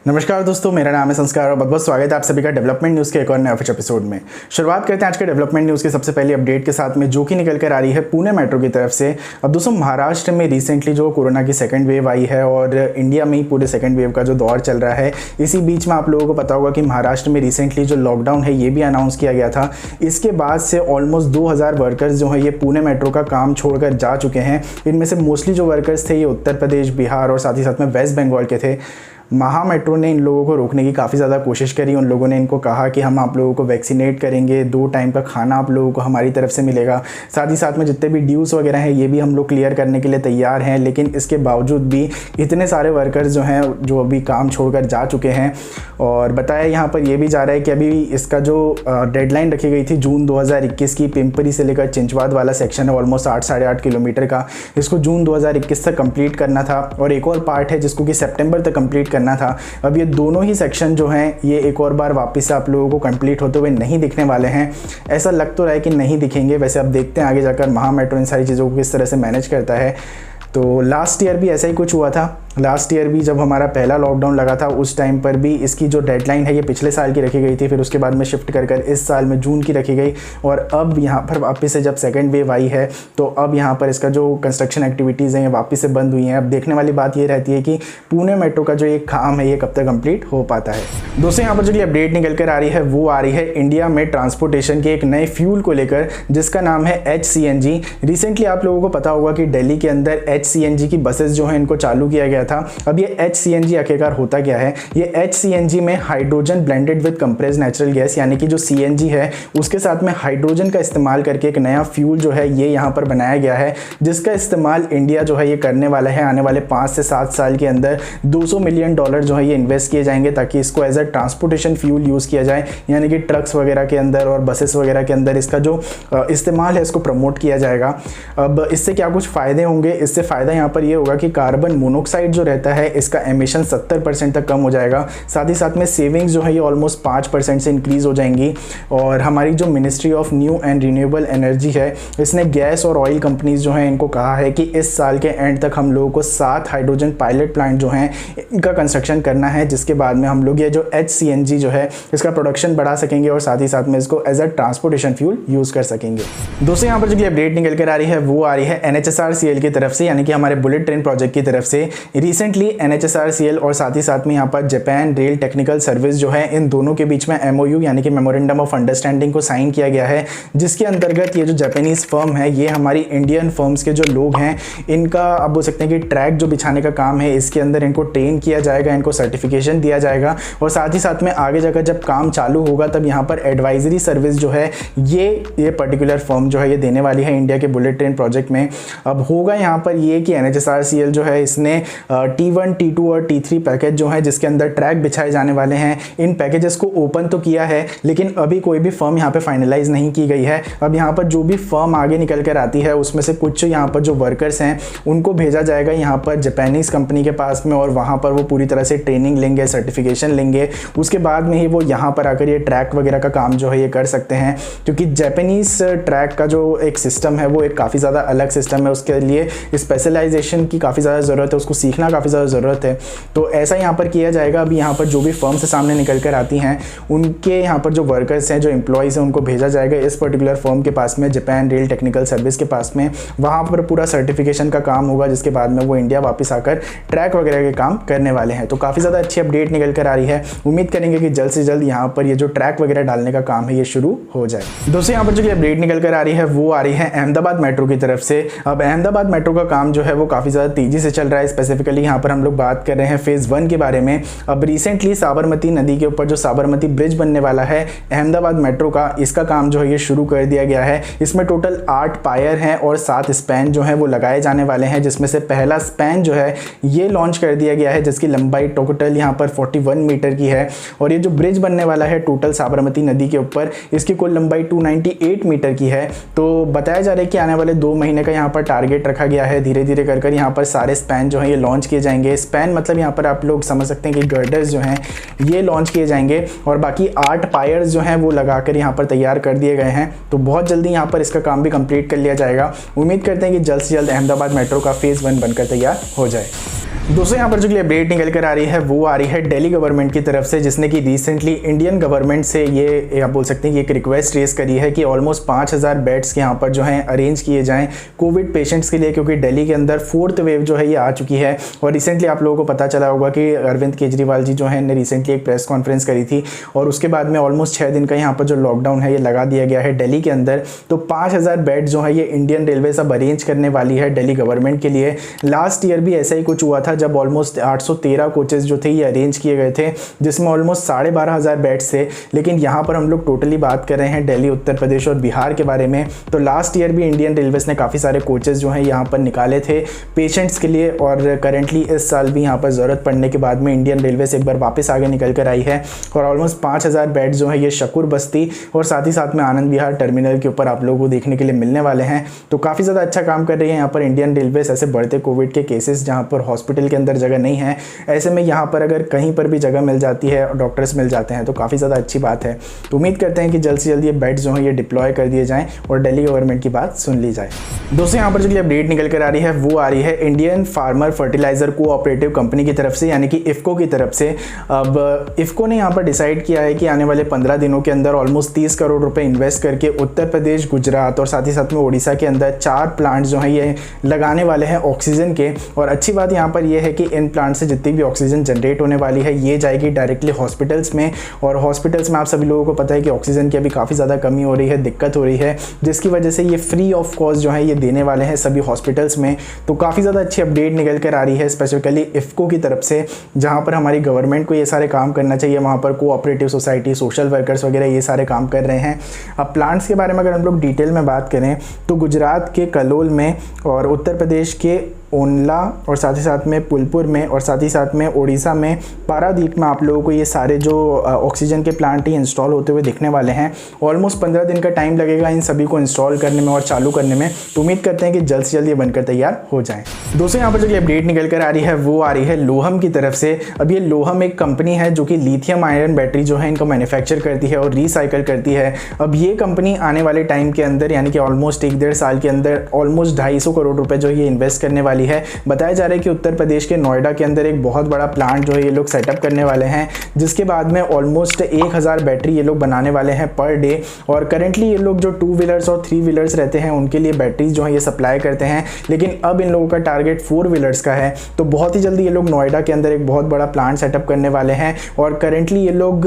नमस्कार दोस्तों, मेरा नाम है संस्कार और बहुत बहुत स्वागत है आप सभी का डेवलपमेंट न्यूज़ के एक और नए ऑफिस एपिसोड में। शुरुआत करते हैं आज के डेवलपमेंट न्यूज़ की सबसे पहली अपडेट के साथ में, जो कि निकल कर आ रही है पुणे मेट्रो की तरफ से। अब दोस्तों, महाराष्ट्र में रिसेंटली जो कोरोना की सेकंड वेव आई है और इंडिया में ही पूरे सेकंड वेव का जो दौर चल रहा है, इसी बीच में आप लोगों को पता होगा कि महाराष्ट्र में रिसेंटली जो लॉकडाउन है ये भी अनाउंस किया गया था। इसके बाद से ऑलमोस्ट 2000 वर्कर्स जो है ये पुणे मेट्रो का काम छोड़कर जा चुके हैं। इनमें से मोस्टली जो वर्कर्स थे ये उत्तर प्रदेश, बिहार और साथ ही साथ में वेस्ट बंगाल के थे। महा मेट्रो ने इन लोगों को रोकने की काफ़ी ज़्यादा कोशिश करी। उन लोगों ने इनको कहा कि हम आप लोगों को वैक्सीनेट करेंगे, 2 टाइम का खाना आप लोगों को हमारी तरफ से मिलेगा, साथ ही साथ में जितने भी ड्यूज़ वगैरह हैं ये भी हम लोग क्लियर करने के लिए तैयार हैं। लेकिन इसके बावजूद भी इतने सारे वर्कर्स जो हैं जो अभी काम छोड़कर जा चुके हैं। और बताया यहाँ पर ये भी जा रहा है कि अभी इसका जो डेडलाइन रखी गई थी जून 2021 की, पिंपरी से लेकर चिंचवाद वाला सेक्शन है ऑलमोस्ट 8 साढ़े 8 किलोमीटर का, इसको जून 2021 तक कंप्लीट करना था। और एक और पार्ट है जिसको कि सितंबर तक कंप्लीट करना था। अब ये दोनों ही सेक्शन जो हैं ये एक और बार वापस से आप लोगों को कंप्लीट होते हुए नहीं दिखने वाले हैं। ऐसा लग तो रहा है कि नहीं दिखेंगे, वैसे अब देखते हैं आगे जाकर महा मेट्रो इन सारी चीज़ों को किस तरह से मैनेज करता है। तो लास्ट ईयर भी ऐसा ही कुछ हुआ था। लास्ट ईयर भी जब हमारा पहला लॉकडाउन लगा था उस टाइम पर भी इसकी जो डेडलाइन है ये पिछले साल की रखी गई थी, फिर उसके बाद में शिफ्ट कर इस साल में जून की रखी गई। और अब यहाँ पर वापस से जब सेकेंड वेव आई है तो अब यहाँ पर इसका जो कंस्ट्रक्शन एक्टिविटीज़ हैं ये वापस से बंद हुई हैं। अब देखने वाली बात ये रहती है कि पुणे मेट्रो का जो ये काम है ये कब तक कंप्लीट हो पाता है। दोस्तों, यहाँ पर जो अपडेट निकल कर आ रही है वो आ रही है इंडिया में ट्रांसपोर्टेशन के एक नए फ्यूल को लेकर, जिसका नाम है HCNG। रिसेंटली आप लोगों को पता होगा कि दिल्ली के अंदर HCNG की बसेस जो हैं इनको चालू किया गया था। अब ये HCNG आखिरकार होता क्या है? ये HCNG में hydrogen blended with compressed natural gas, यानी कि जो CNG है उसके साथ में हाइड्रोजन का इस्तेमाल करके एक नया फ्यूल जो है ये यहाँ पर बनाया गया है, जिसका इस्तेमाल इंडिया जो है ये करने वाला है। आने वाले 5 से 7 साल के अंदर $200 मिलियन जो है ये इन्वेस्ट किए जाएंगे ताकि इसको as a transportation fuel use किया जाए, यानी कि ट्रक्स वगैरह के अंदर और बसेस वगैरह के अंदर इसका जो इस्तेमाल है इसको प्रमोट किया जाएगा। अब इससे क्या कुछ फ़ायदे होंगे? इससे फ़ायदा यहाँ पर ये होगा कि कार्बन मोनोऑक्साइड जो रहता है इसका एमिशन 70% तक कम हो जाएगा। साथ ही साथ में सेविंग्स जो है ये ऑलमोस्ट 5% से इंक्रीज़ हो जाएंगी। और हमारी जो ministry of new and renewable energy है इसने गैस और ऑयल कंपनीज जो हैं इनको कहा है कि इस साल के एंड तक हम लोगों को 7 हाइड्रोजन पायलट प्लांट जो हैं इनका कंस्ट्रक्शन करना है, जिसके बाद में हम लोग ये जो HCNG जो है इसका प्रोडक्शन बढ़ा सकेंगे और साथ ही साथ में इसको as a transportation fuel use कर सकेंगे। दोस्तों, यहाँ पर जो अपडेट निकल कर आ रही है वो आ रही है NHSRCL की तरफ से, यानी कि हमारे बुलेट ट्रेन प्रोजेक्ट की तरफ से। रिसेंटली NHSRCL और साथ ही साथ में यहाँ पर जापान रेल टेक्निकल सर्विस जो है इन दोनों के बीच में MOU यानी कि मेमोरेंडम ऑफ अंडरस्टैंडिंग को साइन किया गया है, जिसके अंतर्गत ये जो जापानीज फर्म है ये हमारी इंडियन फर्म्स के जो लोग हैं इनका आप बोल सकते हैं कि ट्रैक जो बिछाने का काम है इसके अंदर इनको ट्रेन किया जाएगा, इनको सर्टिफिकेशन दिया जाएगा। और साथ ही साथ में आगे जाकर जब काम चालू होगा तब यहाँ पर एडवाइजरी सर्विस जो है ये पर्टिकुलर फर्म जो है ये देने वाली है इंडिया के बुलेट ट्रेन प्रोजेक्ट में। अब होगा यहाँ पर ये कि NHSRCL जो है इसने T1, T2 और T3 पैकेज जो है जिसके अंदर ट्रैक बिछाए जाने वाले हैं, इन पैकेजेस को ओपन तो किया है, लेकिन अभी कोई भी फर्म यहाँ पे फाइनलाइज नहीं की गई है। अब यहाँ पर जो भी फर्म आगे निकल कर आती है उसमें से कुछ यहाँ पर जो वर्कर्स हैं उनको भेजा जाएगा यहाँ पर जापानीज कंपनी के पास में, और वहाँ पर वो पूरी तरह से ट्रेनिंग लेंगे, सर्टिफिकेशन लेंगे। उसके बाद में ही वो यहाँ पर आकर ये ट्रैक वगैरह का काम जो है ये कर सकते हैं, क्योंकि जापानीज ट्रैक का जो एक सिस्टम है वो एक काफ़ी ज़्यादा अलग सिस्टम है। उसके लिए स्पेशलाइजेशन की काफ़ी ज़्यादा ज़रूरत है, उसको सीखना काफ़ी ज़्यादा ज़रूरत है। तो ऐसा यहाँ पर किया जाएगा। अभी यहाँ पर जो भी फर्म से सामने निकल कर आती हैं उनके यहाँ पर जो वर्कर्स हैं, जो एम्प्लॉयज़ हैं, उनको भेजा जाएगा इस पर्टिकुलर फर्म के पास में, जापान रेल टेक्निकल सर्विस के पास में। वहाँ पर पूरा सर्टिफिकेशन का काम होगा, जिसके बाद में वो इंडिया वापस आकर ट्रैक वगैरह के काम करने वाले हैं। तो काफ़ी ज़्यादा अच्छी अपडेट निकल कर आ रही है। उम्मीद करेंगे कि जल्द से जल्द यहाँ पर ये जो ट्रैक वगैरह डालने का काम है ये शुरू हो जाए। दोस्तों, यहाँ पर जो अपडेट निकल कर आ रही है वो आ रही है अहमदाबाद मेट्रो की तरफ से। अब अहमदाबाद मेट्रो का काम जो है वो काफ़ी ज़्यादा तेज़ी से चल रहा है। स्पेसिफिकली यहाँ पर हम लोग बात कर रहे हैं फेज़ 1 के बारे में। अब रिसेंटली साबरमती नदी के ऊपर जो साबरमती ब्रिज बनने वाला है अहमदाबाद मेट्रो का, इसका काम जो है ये शुरू कर दिया गया है। इसमें टोटल 8 पायर हैं और 7 स्पैन जो हैं वो लगाए जाने वाले हैं, जिसमें से पहला स्पैन जो है ये लॉन्च कर दिया गया है, जिसकी लंबाई टोटल यहाँ पर 41 मीटर की है। और ये जो ब्रिज बनने वाला है टोटल साबरमती नदी के ऊपर, इसकी कुल लंबाई 298 मीटर की है। तो बताया जा रहा है कि आने वाले 2 महीने का यहाँ पर टारगेट रखा गया है। धीरे धीरे कर यहाँ पर सारे स्पैन जो है ये लॉन्च किए जाएंगे। स्पैन मतलब यहाँ पर आप लोग समझ सकते हैं कि गर्डर्स जो हैं ये लॉन्च किए जाएंगे, और बाकी 8 पायर्स जो हैं वो लगाकर यहाँ पर तैयार कर दिए गए हैं। तो बहुत जल्दी यहाँ पर इसका काम भी कंप्लीट कर लिया जाएगा। उम्मीद करते हैं कि जल्द से जल्द अहमदाबाद मेट्रो का फेज़ 1 बनकर तैयार हो जाए। दोस्तों यहाँ पर जो अपडेट निकल कर आ रही है वो आ रही है दिल्ली गवर्नमेंट की तरफ से, जिसने कि रिसेंटली इंडियन गवर्नमेंट से ये आप बोल सकते हैं कि एक रिक्वेस्ट रेस करी है कि ऑलमोस्ट 5000 बेड्स यहाँ पर जो हैं अरेंज किए जाएं कोविड पेशेंट्स के लिए, क्योंकि दिल्ली के अंदर 4th वेव जो है ये आ चुकी है। और रिसेंटली आप लोगों को पता चला होगा कि अरविंद केजरीवाल जी जो है ने रिसेंटली एक प्रेस कॉन्फ्रेंस करी थी और उसके बाद में ऑलमोस्ट 6 दिन का यहाँ पर जो लॉकडाउन है ये लगा दिया गया है दिल्ली के अंदर। तो 5000 बेड जो है ये इंडियन रेलवे अब अरेंज करने वाली है दिल्ली गवर्नमेंट के लिए। लास्ट ईयर भी ऐसा ही कुछ हुआ था जब ऑलमोस्ट 813 कोचेस जो थे ये अरेंज किए गए थे, जिसमें ऑलमोस्ट 12,500 बेड्स थे। लेकिन यहाँ पर हम लोग टोटली बात कर रहे हैं दिल्ली, उत्तर प्रदेश और बिहार के बारे में। तो लास्ट ईयर भी इंडियन रेलवेज ने काफ़ी सारे कोचेस जो हैं यहाँ पर निकाले थे पेशेंट्स के लिए, और करेंटली इस साल भी यहाँ पर ज़रूरत पड़ने के बाद में इंडियन रेलवे से एक बार वापस आगे निकल कर आई है और ऑलमोस्ट 5000 बेड जो है ये शकूर बस्ती और साथ ही साथ में आनंद विहार टर्मिनल के ऊपर आप लोगों को देखने के लिए मिलने वाले हैं। तो काफ़ी ज़्यादा अच्छा काम कर रही है यहाँ पर इंडियन रेलवेज। ऐसे बढ़ते कोविड के केसेस जहाँ पर हॉस्पिटल के अंदर जगह नहीं है, ऐसे में यहाँ पर अगर कहीं पर भी जगह मिल जाती है और डॉक्टर्स मिल जाते हैं तो काफ़ी ज़्यादा अच्छी बात है। तो उम्मीद करते हैं कि जल्द से जल्द ये बेड जो है ये डिप्लॉय कर दिए जाएँ और दिल्ली गवर्नमेंट की बात सुन ली जाए। दोस्तों यहाँ पर जो अपडेट निकल कर आ रही है वो आ रही है Indian farmer fertiliser cooperative company की तरफ से, यानी कि इफ्को की तरफ से। अब इफ्को ने यहाँ पर डिसाइड किया है कि आने वाले 15 दिनों के अंदर ऑलमोस्ट 30 करोड़ रुपए इन्वेस्ट करके उत्तर प्रदेश, गुजरात और साथ ही साथ में उड़ीसा के अंदर 4 प्लांट जो हैं ये लगाने वाले हैं ऑक्सीजन के। और अच्छी बात यहाँ पर यह है कि इन प्लांट से जितनी भी ऑक्सीजन जनरेट होने वाली है ये जाएगी डायरेक्टली हॉस्पिटल्स में, और हॉस्पिटल्स में आप सभी लोगों को पता है कि ऑक्सीजन की अभी काफ़ी ज़्यादा कमी हो रही है, दिक्कत हो रही है, जिसकी वजह से ये फ्री ऑफ कॉस्ट जो है ये देने वाले हैं सभी हॉस्पिटल्स में। तो काफ़ी ज़्यादा अच्छी अपडेट निकल कर आ रही है स्पेसिफिकली इफ्को की तरफ से, जहाँ पर हमारी गवर्नमेंट को ये सारे काम करना चाहिए। वहाँ पर कोऑपरेटिव सोसाइटी, सोशल वर्कर्स वगैरह ये सारे काम कर रहे हैं। अब प्लांट्स के बारे में अगर हम लोग डिटेल में बात करें तो गुजरात के कलोल में और उत्तर प्रदेश के ओनला और साथ ही साथ में पुलपुर में और साथ ही साथ में उड़ीसा में पारादीप में आप लोगों को ये सारे जो ऑक्सीजन के प्लांट ही इंस्टॉल होते हुए दिखने वाले हैं। ऑलमोस्ट 15 दिन का टाइम लगेगा इन सभी को इंस्टॉल करने में और चालू करने में। तो उम्मीद करते हैं कि जल्द से जल्द ये बनकर तैयार हो जाएं। दोस्तों यहाँ पर जो अपडेट निकल कर आ रही है वो आ रही है लोहम की तरफ से। अब ये लोहम एक कंपनी है जो कि लिथियम आयरन बैटरी जो है इनको मैन्युफैक्चर करती है और रिसाइकल करती है। अब ये कंपनी आने वाले टाइम के अंदर यानी कि ऑलमोस्ट 1-1.5 साल के अंदर ऑलमोस्ट 250 करोड़ रुपए जो ये इन्वेस्ट करने वाली है। बताया जा रहा है कि उत्तर प्रदेश के नोएडा के अंदर एक बहुत बड़ा प्लांट जो है ये लोग सेटअप करने वाले हैं, जिसके बाद में ऑलमोस्ट 1000 बैटरी ये लोग बनाने वाले हैं पर डे। और करेंटली ये लोग जो 2 व्हीलर्स और 3 व्हीलर्स रहते हैं उनके लिए बैटरीज जो है ये सप्लाई करते हैं, लेकिन अब इन लोगों का टारगेट 4 व्हीलर्स का है। तो बहुत ही जल्दी ये लोग नोएडा के अंदर एक बहुत बड़ा प्लांट सेटअप करने वाले हैं। और करेंटली ये लोग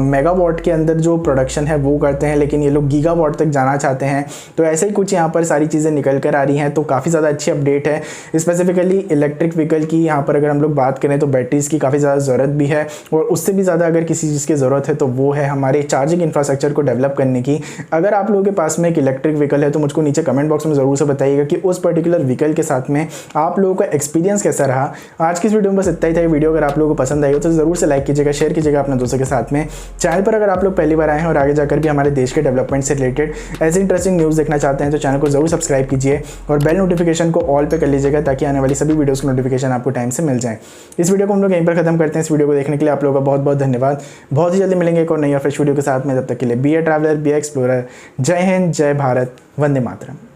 मेगावाट के अंदर जो प्रोडक्शन है वो करते हैं, लेकिन ये लोग गीगावाट तक जाना चाहते हैं। तो ऐसे ही कुछ यहाँ पर सारी चीज़ें निकल कर आ रही हैं। तो काफ़ी ज़्यादा अच्छी अपडेट है। स्पेसिफिकली इलेक्ट्रिक व्हीकल की यहाँ पर अगर हम लोग बात करें तो बैटरीज की काफ़ी ज़्यादा ज़रूरत भी है, और उससे भी ज़्यादा अगर किसी चीज़ की ज़रूरत है तो वो है हमारे चार्जिंग इंफ्रास्ट्रक्चर को डेवलप करने की। अगर आप लोगों के पास में एक इलेक्ट्रिक व्हीकल है तो मुझको नीचे कमेंट बॉक्स में ज़रूर से बताइएगा कि उस पर्टिकुलर व्हीकल के साथ में आप लोगों का एक्सपीरियंस कैसा रहा। आज की इस वीडियो में बस इतना ही था। वीडियो अगर आप लोगों को पसंद आई हो तो ज़रूर से लाइक कीजिएगा, शेयर कीजिएगा अपने दोस्तों के साथ में। चैनल पर अगर आप लोग पहली बार आए हैं और आगे जाकर भी हमारे देश के डेवलपमेंट से रिलेटेड ऐसे इंटरेस्टिंग न्यूज़ देखना चाहते हैं तो चैनल को जरूर सब्सक्राइब कीजिए और बेल नोटिफिकेशन को ऑल पे कर लीजिएगा, ताकि आने वाली सभी वीडियोस की नोटिफिकेशन आपको टाइम से मिल जाए। इस वीडियो को हम लोग यहीं पर खत्म करते हैं। इस वीडियो को देखने के लिए आप लोगों का बहुत बहुत धन्यवाद। बहुत ही जल्दी मिलेंगे एक और नई और फ्रेश वीडियो के साथ में। तब तक के लिए be a traveller, be a explorer. जय हिंद, जय भारत, वंदे मातरम।